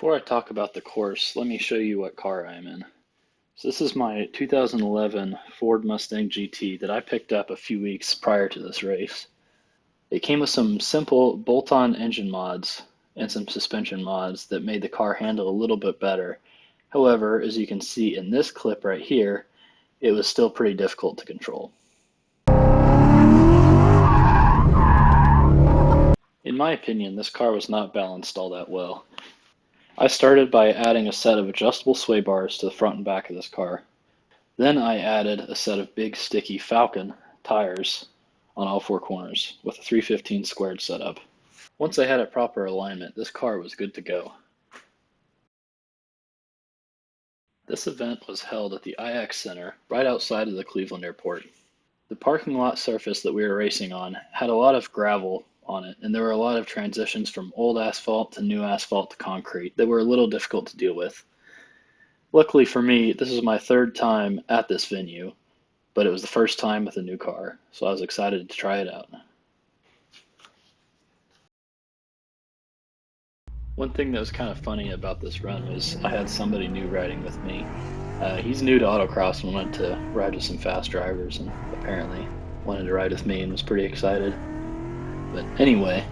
Before I talk about the course, let me show you what car I'm in. So this is my 2011 Ford Mustang GT that I picked up a few weeks prior to this race. It came with some simple bolt-on engine mods and some suspension mods that made the car handle a little bit better. However, as you can see in this clip right here, it was still pretty difficult to control. In my opinion, this car was not balanced all that well. I started by adding a set of adjustable sway bars to the front and back of this car. Then I added a set of big sticky Falcon tires on all four corners with a 315 squared setup. Once I had a proper alignment, this car was good to go. This event was held at the IX Center right outside of the Cleveland Airport. The parking lot surface that we were racing on had a lot of gravel on it, and there were a lot of transitions from old asphalt to new asphalt to concrete that were a little difficult to deal with. Luckily for me, this is my third time at this venue, but it was the first time with a new car, so I was excited to try it out. One thing that was kind of funny about this run was I had somebody new riding with me. He's new to autocross and wanted to ride with some fast drivers, and apparently wanted to ride with me and was pretty excited. But anyway,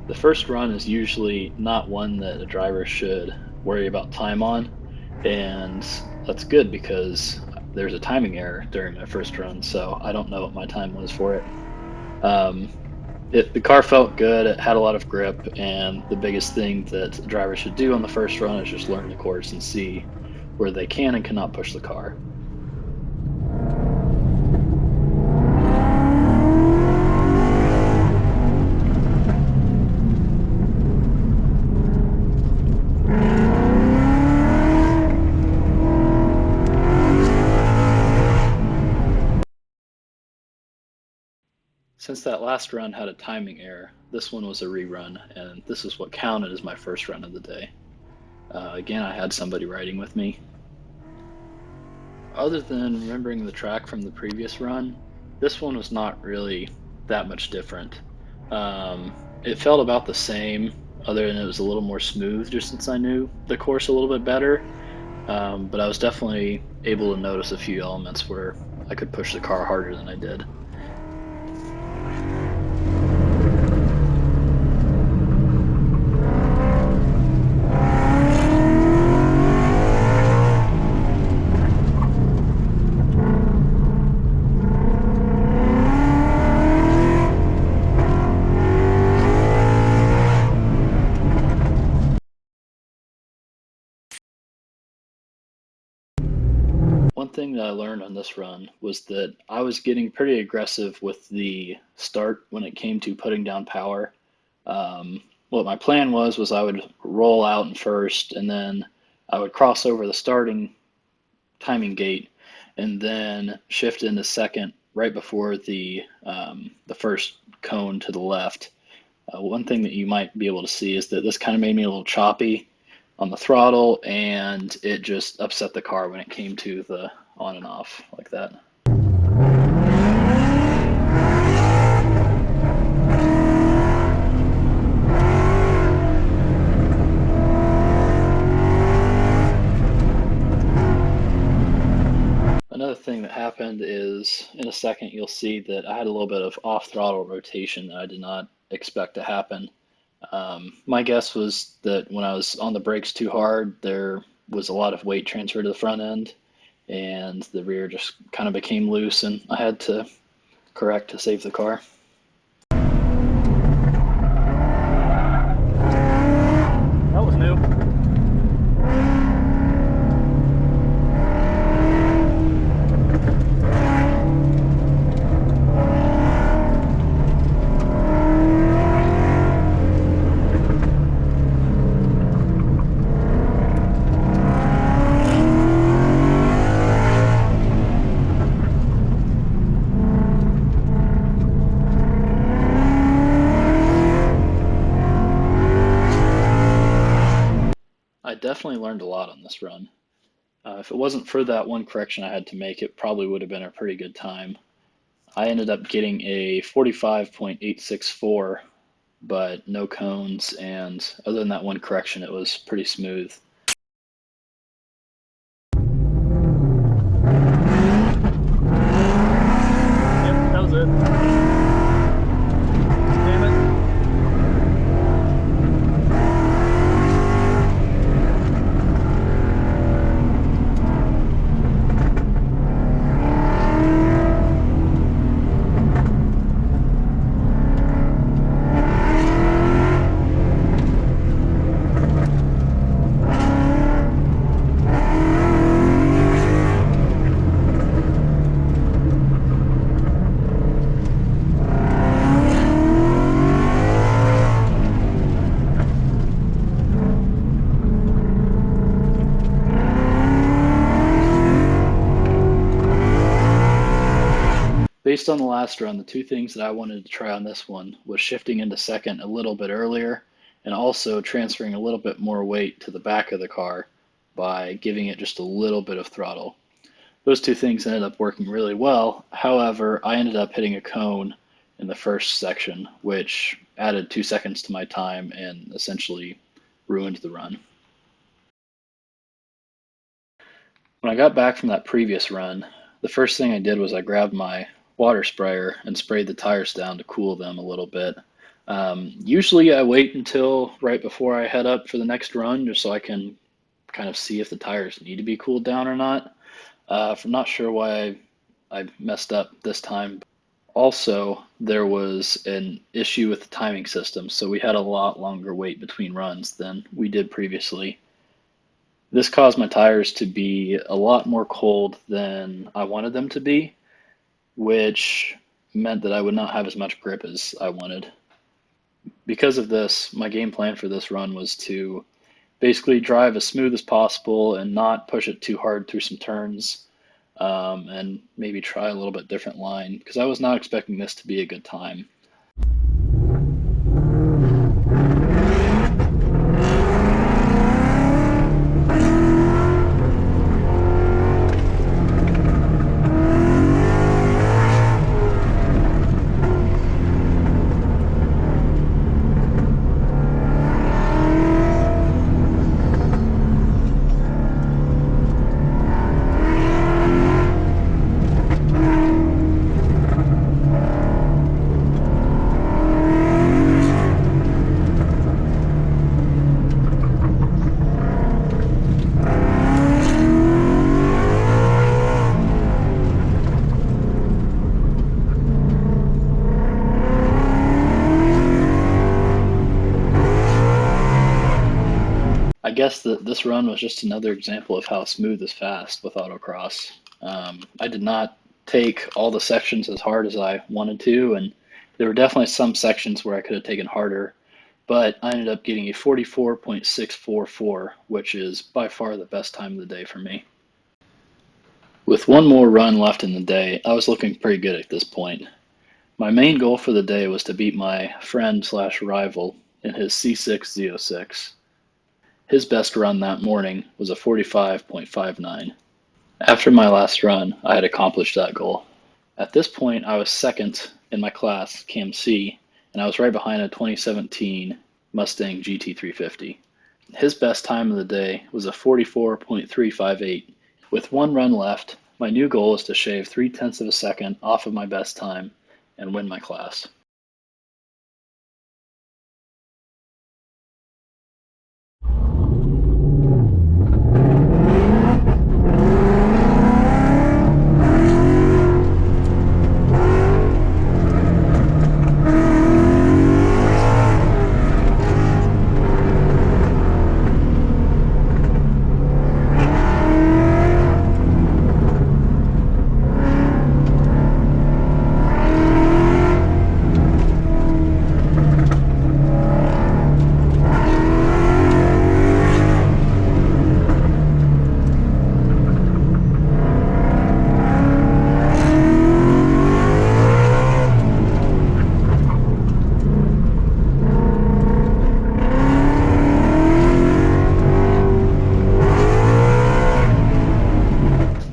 the first run is usually not one that a driver should worry about time on, and that's good because there's a timing error during my first run, so I don't know what my time was for it. Um, the car felt good, it had a lot of grip, and the biggest thing that a driver should do on the first run is just learn the course and see where they can and cannot push the car. Since that last run had a timing error, this one was a rerun, and this is what counted as my first run of the day. Again, I had somebody riding with me. Other than remembering the track from the previous run, this one was not really that much different. It felt about the same, other than it was a little more smooth just since I knew the course a little bit better. But I was definitely able to notice a few elements where I could push the car harder than I did. One thing that I learned on this run was that I was getting pretty aggressive with the start when it came to putting down power. What my plan was I would roll out in first, and then I would cross over the starting timing gate, and then shift into second right before the first cone to the left. One thing that you might be able to see is that this kind of made me a little choppy on the throttle, and it just upset the car when it came to the on and off like that. Another thing that happened is, in a second, you'll see that I had a little bit of off-throttle rotation that I did not expect to happen. My guess was that when I was on the brakes too hard, there was a lot of weight transfer to the front end, and the rear just kind of became loose, and I had to correct to save the car. That was new. I definitely learned a lot on this run. If it wasn't for that one correction I had to make, it probably would have been a pretty good time. I ended up getting a 45.864 but no cones, and other than that one correction, it was pretty smooth. Yep, that was it. Damn it. Based on the last run, the two things that I wanted to try on this one was shifting into second a little bit earlier and also transferring a little bit more weight to the back of the car by giving it just a little bit of throttle. Those two things ended up working really well. However, I ended up hitting a cone in the first section, which added 2 seconds to my time and essentially ruined the run. When I got back from that previous run, the first thing I did was I grabbed my water sprayer and sprayed the tires down to cool them a little bit. Usually I wait until right before I head up for the next run just so I can kind of see if the tires need to be cooled down or not. I'm not sure why I messed up this time. Also, there was an issue with the timing system, so we had a lot longer wait between runs than we did previously. This caused my tires to be a lot more cold than I wanted them to be, which meant that I would not have as much grip as I wanted. Because of this, my game plan for this run was to basically drive as smooth as possible and not push it too hard through some turns, and maybe try a little bit different line because I was not expecting this to be a good time. I guess that this run was just another example of how smooth is fast with autocross. I did not take all the sections as hard as I wanted to, and there were definitely some sections where I could have taken harder, but I ended up getting a 44.644, which is by far the best time of the day for me. With one more run left in the day, I was looking pretty good at this point. My main goal for the day was to beat my friend slash rival in his C6 Z06. His best run that morning was a 45.59. After my last run, I had accomplished that goal. At this point, I was second in my class, Cam C, and I was right behind a 2017 Mustang GT350. His best time of the day was a 44.358. With one run left, my new goal is to shave 0.3 of a second off of my best time and win my class.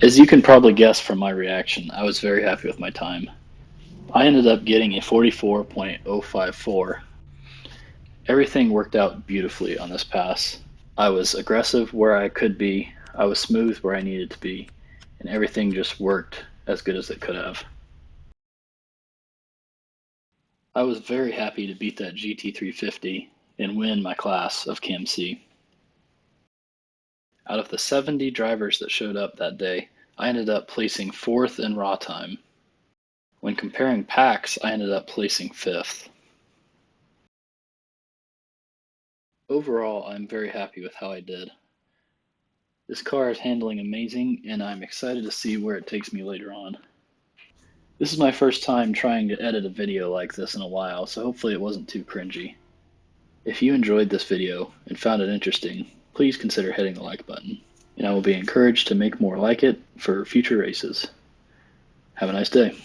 As you can probably guess from my reaction, I was very happy with my time. I ended up getting a 44.054. Everything worked out beautifully on this pass. I was aggressive where I could be, I was smooth where I needed to be, and everything just worked as good as it could have. I was very happy to beat that GT350 and win my class of Cam C. Out of the 70 drivers that showed up that day, I ended up placing 4th in raw time. When comparing packs, I ended up placing 5th. Overall, I'm very happy with how I did. This car is handling amazing, and I'm excited to see where it takes me later on. This is my first time trying to edit a video like this in a while, so hopefully it wasn't too cringy. If you enjoyed this video and found it interesting, please consider hitting the like button, and I will be encouraged to make more like it for future races. Have a nice day.